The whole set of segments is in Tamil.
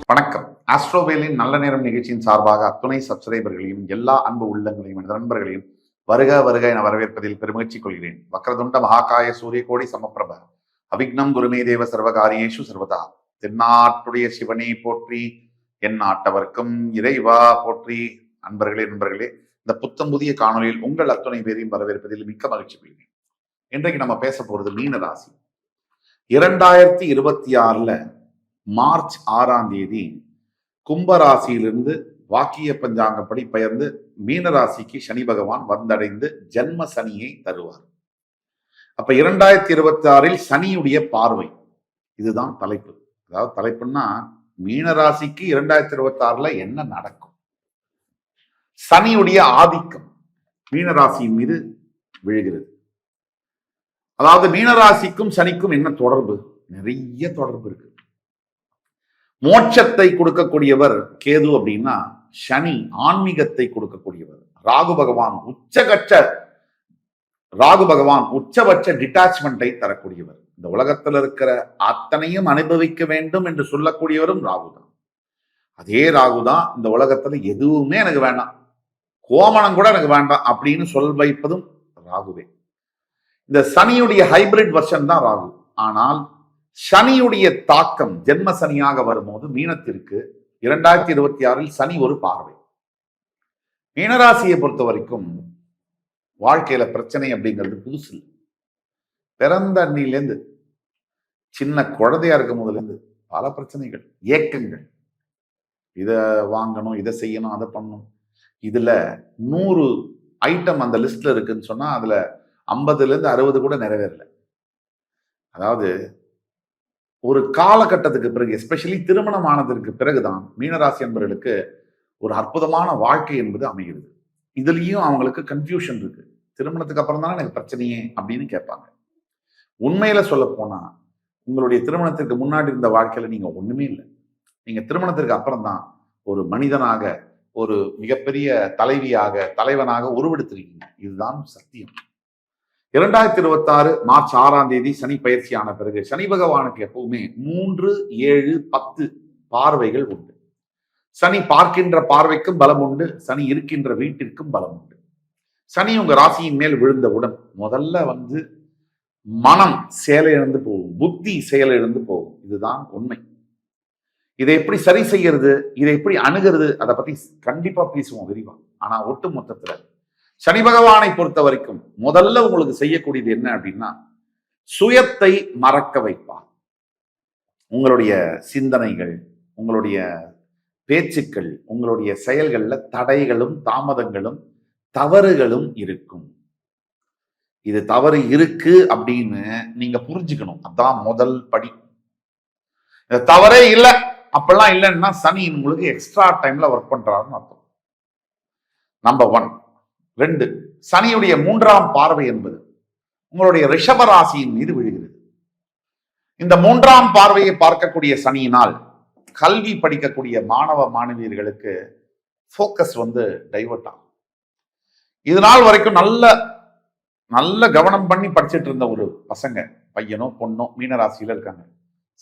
வணக்கம். ஆஸ்ட்ரோவேலின் நல்ல நேரம் நிகழ்ச்சியின் சார்பாக அத்துணை சப்ஸ்கிரைபர்களையும் எல்லா அன்பு உள்ளங்களையும் நண்பர்களையும் வருக வருக என வரவேற்பதில் பெருமகிழ்ச்சி கொள்கிறேன். வக்ரதுண்ட மகாகாய சூரியகோடி சமப்பிரப அவிக்னம் குருமே தேவ சர்வகாரியேஷு சர்வதா. தென்னாட்டுடைய சிவனை போற்றி, என் நாட்டவர்க்கும் இறைவா போற்றி. நண்பர்களே, இந்த புத்தம் புதிய காணொலியில் உங்கள் அத்துணை பேரையும் வரவேற்பதில் மிக்க மகிழ்ச்சி கொள்கிறேன். இன்றைக்கு நம்ம பேச போறது மீன ராசி. 2026 மார்ச் 6ஆம் தேதி கும்பராசியிலிருந்து வாக்கிய பஞ்சாங்கப்படி பெயர்ந்து மீனராசிக்கு சனி பகவான் வந்தடைந்து ஜென்ம சனியை தருவார். அப்ப 2026 சனியுடைய பார்வை, இதுதான் தலைப்பு. அதாவது தலைப்புன்னா மீனராசிக்கு 2026 என்ன நடக்கும், சனியுடைய ஆதிக்கம் மீனராசியின் மீது விழுகிறது. அதாவது மீனராசிக்கும் சனிக்கும் என்ன தொடர்பு? நிறைய தொடர்பு இருக்கு. மோட்சத்தை கொடுக்கக்கூடியவர் கேது அப்படின்னா, சனி ஆன்மீகத்தை கொடுக்கக்கூடியவர். ராகு பகவான் உச்சபட்ச டிட்டாச்மெண்டை தரக்கூடியவர். இந்த உலகத்தில் இருக்கிற அத்தனையும் அனுபவிக்க வேண்டும் என்று சொல்லக்கூடியவரும் ராகு தான். அதே ராகு தான் இந்த உலகத்துல எதுவுமே எனக்கு வேண்டாம், கோமணம் கூட எனக்கு வேண்டாம் அப்படின்னு சொல் வைப்பதும் ராகுவே. இந்த சனியுடைய ஹைபிரிட் வெர்ஷன் தான் ராகு. ஆனால் சனியுடைய தாக்கம் ஜென்ம சனியாக வரும்போது மீனத்திற்கு 2026 சனி ஒரு பார்வை. மீனராசியை பொறுத்த வரைக்கும் வாழ்க்கையில பிரச்சனை அப்படிங்கிறது புதுசு இல்லை. பிறந்த அன்னிலேருந்து சின்ன குழந்தையா இருக்கும் போதுலேருந்து பல பிரச்சனைகள், ஏக்கங்கள். இதை வாங்கணும், இதை செய்யணும், அதை பண்ணணும். இதுல 100 ஐட்டம் அந்த லிஸ்ட்ல இருக்குன்னு சொன்னா அதுல 50லேருந்து 60 கூட நிறைவேறல. அதாவது ஒரு காலகட்டத்துக்கு பிறகு, எஸ்பெஷலி திருமணம் ஆனதற்கு பிறகுதான் மீனராசி என்பவர்களுக்கு ஒரு அற்புதமான வாழ்க்கை என்பது அமைகிறது. இதுலயும் அவங்களுக்கு கன்ஃபியூஷன் இருக்கு. திருமணத்துக்கு அப்புறம் தானே எனக்கு பிரச்சனையே அப்படின்னு கேட்பாங்க. உண்மையில சொல்ல போனா உங்களுடைய திருமணத்திற்கு முன்னாடி இருந்த வாழ்க்கையில நீங்க ஒண்ணுமே இல்லை. நீங்க திருமணத்திற்கு அப்புறம் தான் ஒரு மனிதனாக, ஒரு மிகப்பெரிய தலைவியாக, தலைவனாக உருவெடுத்திருக்கீங்க. இதுதான் சத்தியம். 2026 மார்ச் 6ஆம் தேதி சனி பயிற்சியான பிறகு சனி பகவானுக்கு எப்பவுமே 3, 7, 10 பார்வைகள் உண்டு. சனி பார்க்கின்ற பார்வைக்கும் பலம் உண்டு, சனி இருக்கின்ற வீட்டிற்கும் பலம் உண்டு. சனி உங்க ராசியின் மேல் விழுந்தவுடன் முதல்ல மனம் செயலிழந்து போகும், புத்தி செயலிழந்து போகும். இதுதான் உண்மை. இதை எப்படி சரி செய்யறது, இதை எப்படி அணுகிறது, அதை பத்தி கண்டிப்பா பேசுவோம் விரிவா. ஆனா ஒட்டு மொத்தத்துல சனி பகவானை பொறுத்த வரைக்கும் முதல்ல உங்களுக்கு செய்யக்கூடியது என்ன அப்படின்னா, சுயத்தை மறக்க வைப்பார். உங்களுடைய சிந்தனைகள், உங்களுடைய பேச்சுக்கள், உங்களுடைய செயல்கள்ல தடைகளும் தாமதங்களும் தவறுகளும் இருக்கும். இது தவறு இருக்கு அப்படின்னு நீங்க புரிஞ்சுக்கணும். அதான் முதல் படி. தவறே இல்லை அப்பெல்லாம் இல்லைன்னா சனி உங்களுக்கு எக்ஸ்ட்ரா டைம்ல ஒர்க் பண்றாருன்னு அர்த்தம். நம்பர் 1. 2, சனியுடைய 3ஆம் பார்வை என்பது உங்களுடைய ரிஷப ராசியின் மீது விழுகிறது. இந்த 3ஆம் பார்வையை பார்க்கக்கூடிய சனியினால் கல்வி படிக்கக்கூடிய மாணவ மாணவியர்களுக்கு போக்கஸ் டைவர்ட் ஆகும். இது நாள் வரைக்கும் நல்ல கவனம் பண்ணி படிச்சுட்டு இருந்த ஒரு பசங்க, பையனோ பொண்ணோ மீனராசியில இருக்காங்க,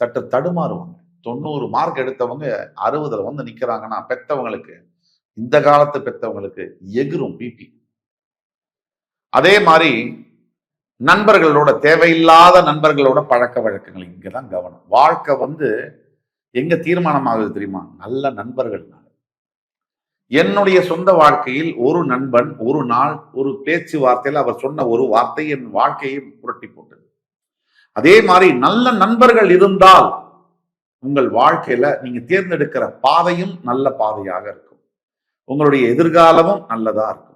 சற்று தடுமாறுவாங்க. 90 மார்க் எடுத்தவங்க 60ல நிக்கிறாங்கன்னா பெத்தவங்களுக்கு, இந்த காலத்து பெத்தவங்களுக்கு எகிரும் பிபி. அதே மாதிரி நண்பர்களோட, தேவையில்லாத நண்பர்களோட பழக்க வழக்கங்கள், இங்கதான் கவனம். வாழ்க்கை எங்க தீர்மானம் ஆகுது தெரியுமா? நல்ல நண்பர்கள்னால. என்னுடைய சொந்த வாழ்க்கையில் ஒரு நண்பன் ஒரு நாள் ஒரு பேச்சுவார்த்தையில் அவர் சொன்ன ஒரு வார்த்தை என் வாழ்க்கையை புரட்டி போட்டது. அதே மாதிரி நல்ல நண்பர்கள் இருந்தால் உங்கள் வாழ்க்கையில நீங்க தேர்ந்தெடுக்கிற பாதையும் நல்ல பாதையாக இருக்கும். உங்களுடைய எதிர்காலமும் நல்லதா இருக்கும்.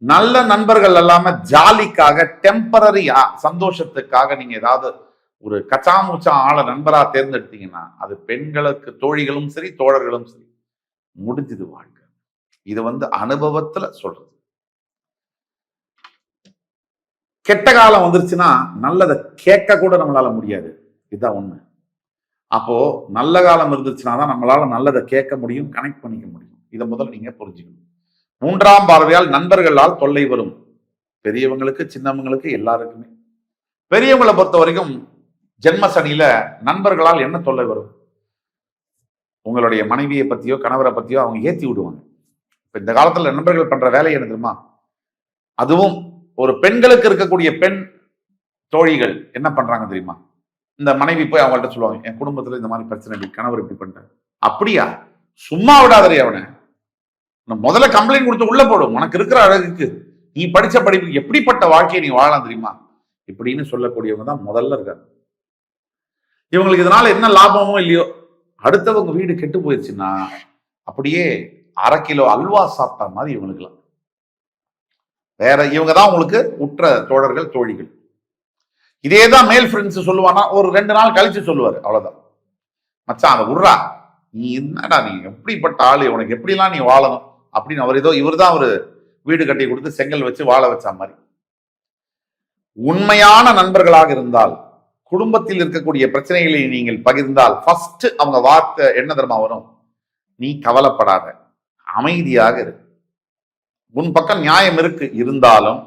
நல்ல நண்பர்கள் இல்லாம ஜாலிக்காக, டெம்பரரி சந்தோஷத்துக்காக நீங்க ஏதாவது ஒரு கச்சாமுச்சா ஆள நண்பரா தேர்ந்தெடுத்தீங்கன்னா அது பெண்களுக்கு, தோழிகளும் சரி தோழர்களும் சரி, முடிஞ்சது வாழ்க்கை. இது அனுபவத்துல சொல்றது. கெட்ட காலம் வந்துருச்சுன்னா நல்லதை கேட்க கூட நம்மளால முடியாது. இதுதான் உண்மை. அப்போ நல்ல காலம் இருந்துச்சுன்னா தான் நம்மளால நல்லதை கேட்க முடியும், கனெக்ட் பண்ணிக்க முடியும். இதை முதல்ல நீங்க புரிஞ்சுக்கணும். 3ஆம் பார்வையால் நண்பர்களால் தொல்லை வரும். பெரியவங்களுக்கு, சின்னவங்களுக்கு, எல்லாருக்குமே. பெரியவங்களை பொறுத்த வரைக்கும் ஜென்ம சனியில நண்பர்களால் என்ன தொல்லை வரும்? உங்களுடைய மனைவியை பத்தியோ கணவரை பத்தியோ அவங்க ஏத்தி விடுவாங்க. இப்ப இந்த காலத்துல நண்பர்கள் பண்ற வேலை என்ன தெரியுமா? அதுவும் ஒரு பெண்களுக்கு இருக்கக்கூடிய பெண் தோழிகள் என்ன பண்றாங்க தெரியுமா? இந்த மனைவி போய் அவங்கள்ட்ட சொல்லுவாங்க, என் குடும்பத்துல இந்த மாதிரி பிரச்சனை, கணவர் இப்படி பண்ணிட்டாரு. அப்படியா? சும்மா விடாதே அவனை, முதல்ல கம்ப்ளைண்ட் கொடுத்து உள்ள போடும். உனக்கு இருக்கிற அழகுக்கு, நீ படிச்ச படிப்புக்கு எப்படிப்பட்ட வாழ்க்கையை நீ வாழலாம் தெரியுமா? இப்படின்னு சொல்லக்கூடியவங்க தான் முதல்ல இருக்காங்க. இவங்களுக்கு இதனால என்ன லாபமோ இல்லையோ, அடுத்தவங்க வீடு கெட்டு போயிடுச்சுன்னா அப்படியே 1/2 கிலோ அல்வா சாப்பிட்ட மாதிரி இவங்களுக்குலாம். வேற இவங்க தான் உங்களுக்கு உற்ற தோழர்கள், தோழிகள். இதேதான் மேல் ஃப்ரெண்ட்ஸ் சொல்லுவானா, ஒரு 2 நாள் கழிச்சு சொல்லுவாரு, அவ்வளவுதான். மச்சான் அதை உர்றா, நீ என்னடா, நீ எப்படிப்பட்ட ஆளு, உனக்கு எப்படிலாம் நீ வாழணும் அப்படின்னு அவர் ஏதோ இவர் தான் ஒரு வீடு கட்டி கொடுத்து செங்கல் வச்சு வாழ வச்ச மாதிரி. உண்மையான நண்பர்களாக இருந்தால், குடும்பத்தில் இருக்கக்கூடிய பிரச்சனைகளை நீங்கள் பகிர்ந்தால் ஃபர்ஸ்ட் அவங்க வார்த்தை என்ன தெரியுமா வரும்? நீ கவலைப்படாத, அமைதியாக இரு, உன் பக்கம் நியாயம் இருக்கு, இருந்தாலும்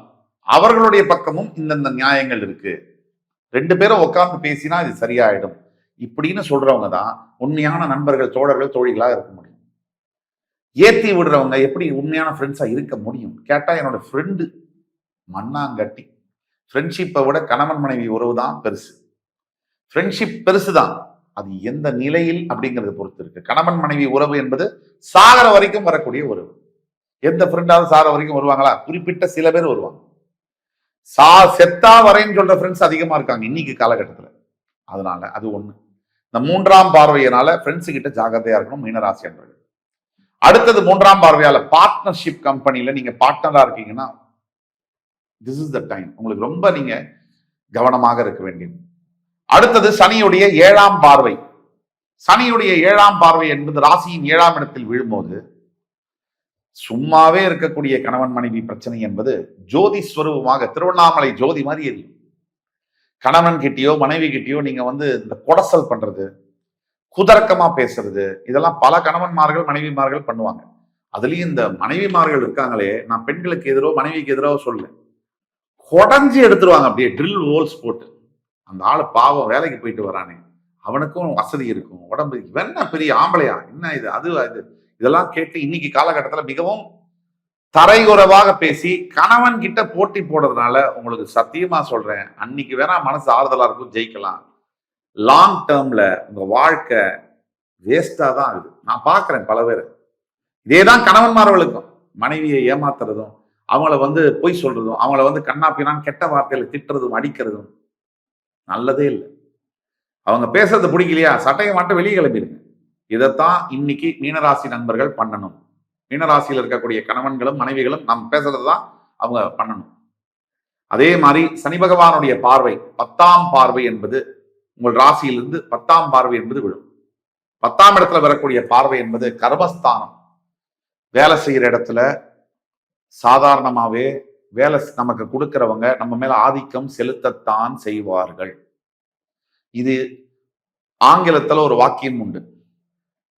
அவர்களுடைய பக்கமும் இந்தந்த நியாயங்கள் இருக்கு, 2 பேரும் உட்கார்ந்து பேசினா இது சரியாயிடும் இப்படின்னு சொல்றவங்க தான் உண்மையான நண்பர்கள், தோழர்கள், தோழிகளாக இருக்க முடியும். ஏத்தி விடுறவங்க எப்படி உண்மையான ஃப்ரெண்ட்ஸா இருக்க முடியும் கேட்டா, என்னோட ஃப்ரெண்டு மண்ணாங்கட்டி. ஃப்ரெண்ட்ஷிப்பை விட கணவன் மனைவி உறவு தான் பெருசு. ஃப்ரெண்ட்ஷிப் பெருசுதான், அது எந்த நிலையில் அப்படிங்கிறத பொறுத்து இருக்கு. கணவன் மனைவி உறவு என்பது சாகர வரைக்கும் வரக்கூடிய உறவு. எந்த ஃப்ரெண்டாவது சாகர வரைக்கும் வருவாங்களா? குறிப்பிட்ட சில பேர் வருவாங்க. செத்தா வரைன்னு சொல்ற ஃப்ரெண்ட்ஸ் அதிகமா இருக்காங்க இன்னைக்கு காலகட்டத்தில். அதனால அது ஒண்ணு. இந்த 3ஆம் பார்வையினால ஃப்ரெண்ட்ஸ் கிட்ட ஜாகிரதையா இருக்கணும் மீனராசி என்பது. அடுத்தது 3ஆம் பார்வையால பார்ட்னர்ஷிப் கம்பெனில நீங்க பார்ட்னரா இருக்கீங்கன்னா, திஸ் இஸ் த டைம் உங்களுக்கு ரொம்ப நீங்க கவனமாக இருக்க வேண்டியது. அடுத்தது சனியுடைய 7ஆம் பார்வை. சனியுடைய 7ஆம் பார்வை என்பது ராசியின் 7ஆம் இடத்தில் விழும்போது சும்மாவே இருக்கக்கூடிய கணவன் மனைவி பிரச்சனை என்பது ஜோதி ஸ்வரூபமாக திருவண்ணாமலை ஜோதி மாதிரி எரியும். கணவன் கிட்டயோ மனைவி கிட்டயோ நீங்க இந்த கொடசல் பண்றது, குதர்க்கமா பேசுறது, இதெல்லாம் பல கணவன்மார்கள் மனைவிமார்கள் பண்ணுவாங்க. அதுலயும் இந்த மனைவிமார்கள் இருக்காங்களே, நான் பெண்களுக்கு எதிரோ மனைவிக்கு எதிரோ சொல்ல, கொடைஞ்சு எடுத்துருவாங்க அப்படியே ட்ரில் ஹோல்ஸ் போட்டு. அந்த ஆளு பாவம் வேலைக்கு போயிட்டு வரானே, அவனுக்கும் வசதி இருக்கும், உடம்பு, என்ன பெரிய ஆம்பளையா, என்ன இது, அது இது, இதெல்லாம் கேட்டு இன்னைக்கு காலகட்டத்தில் மிகவும் தரைகுறவாக பேசி கணவன் கிட்ட போட்டி போடுறதுனால உங்களுக்கு சத்தியமா சொல்றேன், அன்னைக்கு வேணா மனசு ஆறுதலா இருக்கும், ஜெயிக்கலாம். லாங் டேர்ம்ல உங்க வாழ்க்கை வேஸ்டா தான் ஆகுது. நான் பாக்குறேன் பல பேர் இதேதான் கணவன்மார்களுக்கும் மனைவியை ஏமாத்துறதும், அவங்கள பொய் சொல்றதும், அவங்கள கண்ணாப்பினான் கெட்ட வார்த்தையில திட்டுறதும் அடிக்கிறதும் நல்லதே இல்லை. அவங்க பேசுறது பிடிக்கலையா, சட்டையை மட்டும் வெளியே கிளம்பிடுங்க. இதைத்தான் இன்னைக்கு மீனராசி நண்பர்கள் பண்ணணும். மீனராசியில் இருக்கக்கூடிய கணவன்களும் மனைவிகளும் நாம் பேசுறதுதான் அவங்க பண்ணணும். அதே மாதிரி சனி பகவானுடைய பார்வை 10ஆம் பார்வை என்பது உங்கள் ராசியிலிருந்து 10ஆம் பார்வை என்பது விழும். 10ஆம் இடத்துல வரக்கூடிய பார்வை என்பது கர்மஸ்தானம். வேலை செய்யற இடத்துல சாதாரணமாவே வேலை நமக்கு கொடுக்கிறவங்க நம்ம மேல ஆதிக்கம் செலுத்தத்தான் செய்வார்கள். இது ஆங்கிலத்துல ஒரு வாக்கியம் உண்டு,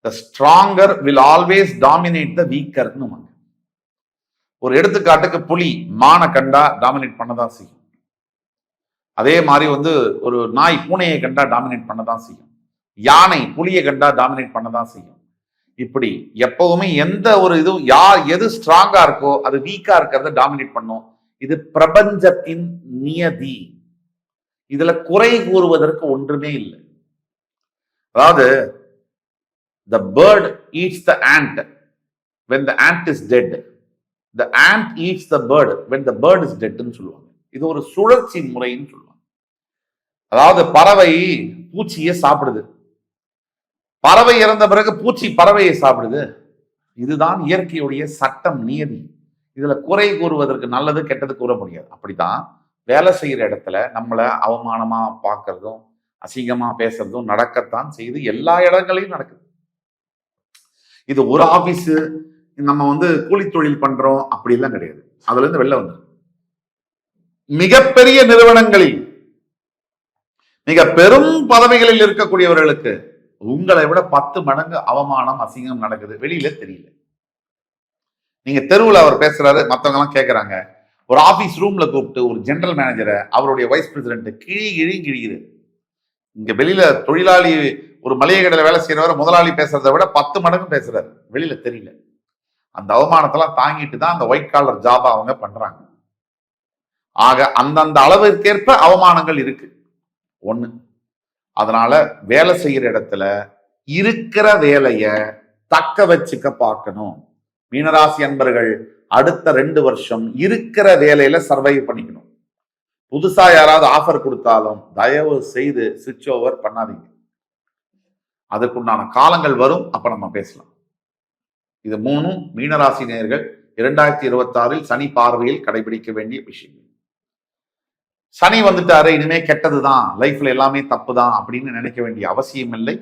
the stronger will always dominate the weaker. ஒரு எடுத்துக்காட்டுக்கு புலி மானை கண்டா டாமினேட் பண்ணதான் செய்யும். அதே மாதிரி ஒரு நாய் பூனையை கண்டா டாமினேட் பண்ணதான் செய்யும். யானை புலியை கண்டா டாமினேட் பண்ணதான் செய்யும். இப்படி எப்பவுமே எந்த ஒரு இதுவும் எது ஸ்ட்ராங்கா இருக்கோ அது வீக்கா இருக்கிறத டாமினேட் பண்ணும். இது பிரபஞ்சத்தின் நியதி. இதுல குறை கூறுவதற்கு ஒன்றுமே இல்லை. அதாவது the bird eats the ant when the ant is dead, the ant eats the bird when the bird is dead ன்னு சொல்லுவாங்க. இது ஒரு சுழற்சி முறைன்னு சொல்லுவாங்க. அதாவது பறவை பூச்சியை சாப்பிடுது, பறவை இறந்த பிறகு பூச்சி பறவையை சாப்பிடுது. இதுதான் இயற்கையுடைய சட்டம், நியதி. இதுல குறை கூறுவதற்கு, நல்லது கெட்டது கூற முடியாது. அப்படித்தான் வேலை செய்யற இடத்துல நம்மள அவமானமா பார்க்கறதும் அசிங்கமா பேசுறதும் நடக்கத்தான் செய்து, எல்லா இடங்களையும் நடக்குது. இது ஒரு ஆபீஸ் நம்ம கூலி தொழில் பண்றோம் அப்படி எல்லாம் கிடையாது. அதுல இருந்து வெளில வந்து மிகப்பெரிய நிறுவனங்களில் மிக பெரும் பதவிகளில் இருக்கக்கூடியவர்களுக்கு உங்களை விட 10 மடங்கு அவமானம் அசிங்கம் நடக்குது, வெளியில தெரியல. நீங்க தெருவில் அவர் பேசுறாரு, மற்றவங்க எல்லாம் கேட்கறாங்க. ஒரு ஆபீஸ் ரூம்ல கூப்பிட்டு ஒரு ஜெனரல் மேனேஜரை, அவருடைய வைஸ் பிரசிடென்ட் கிழிகிறது. இங்க வெளியில தொழிலாளி ஒரு மளிகை கடையில் வேலை செய்யறவர் முதலாளி பேசுறதை விட 10 மடங்கு பேசுறாரு, வெளியில தெரியல. அந்த அவமானத்தெல்லாம் தாங்கிட்டு தான் அந்த ஒயிட் காலர் ஜாபா அவங்க பண்றாங்க. ஆக அந்தந்த அளவிற்கேற்ப அவமானங்கள் இருக்கு ஒண்ணு. அதனால வேலை செய்யற இடத்துல இருக்கிற வேலைய தக்க வச்சுக்க பார்க்கணும். மீனராசி அன்பர்கள் அடுத்த 2 வருஷம் இருக்கிற வேலையில சர்வைவ் பண்ணிக்கணும். புதுசா யாராவது ஆஃபர் கொடுத்தாலும் தயவு செய்து சுவிட்ச் ஓவர் பண்ணாதீங்க. அதுக்குண்டான காலங்கள் வரும், அப்ப நம்ம பேசலாம். இது 3 மீனராசி நேயர்கள் 2026 சனி பார்வையில் கடைபிடிக்க வேண்டிய விஷயம். சனி வந்துட்டாரு, இனிமே கெட்டதுதான், லைஃப்ல எல்லாமே தப்பு தான் அப்படின்னு நினைக்க வேண்டிய அவசியம் இல்லை.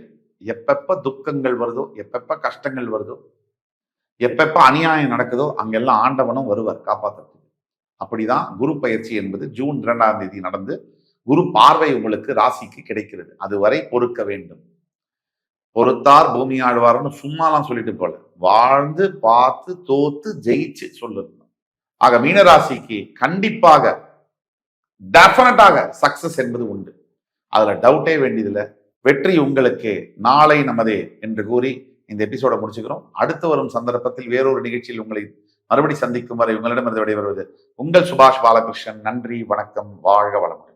எப்பப்ப துக்கங்கள் வருதோ, எப்பப்ப கஷ்டங்கள் வருதோ, எப்பப்ப அநியாயம் நடக்குதோ அங்கெல்லாம் ஆண்டவனும் வருவார் காப்பாற்றுறதுக்கு. அப்படிதான் குரு பயிற்சி என்பது ஜூன் 2ஆம் தேதி நடந்து குரு பார்வை உங்களுக்கு ராசிக்கு கிடைக்கிறது. அதுவரை பொறுக்க வேண்டும். பொறுத்தார் பூமி ஆழ்வார்னு சும்மாலாம் சொல்லிட்டு போல, வாழ்ந்து பார்த்து தோத்து ஜெயிச்சு சொல்லணும். ஆக மீனராசிக்கு கண்டிப்பாக டெஃபினட்டாக சக்சஸ் என்பது உண்டு, அதுல டவுட்டே வேண்டியதில்லை. வெற்றி உங்களுக்கு நாளை நமதே என்று கூறி இந்த எபிசோட முடிச்சுக்கிறோம். அடுத்து வரும் சந்தர்ப்பத்தில் வேறொரு நிகழ்ச்சியில் உங்களை மறுபடி சந்திக்கும் வரை உங்களிடமிருந்து விடைபெறுவது உங்கள் சுபாஷ் பாலகிருஷ்ணன். நன்றி, வணக்கம், வாழ்க வளமுடன்.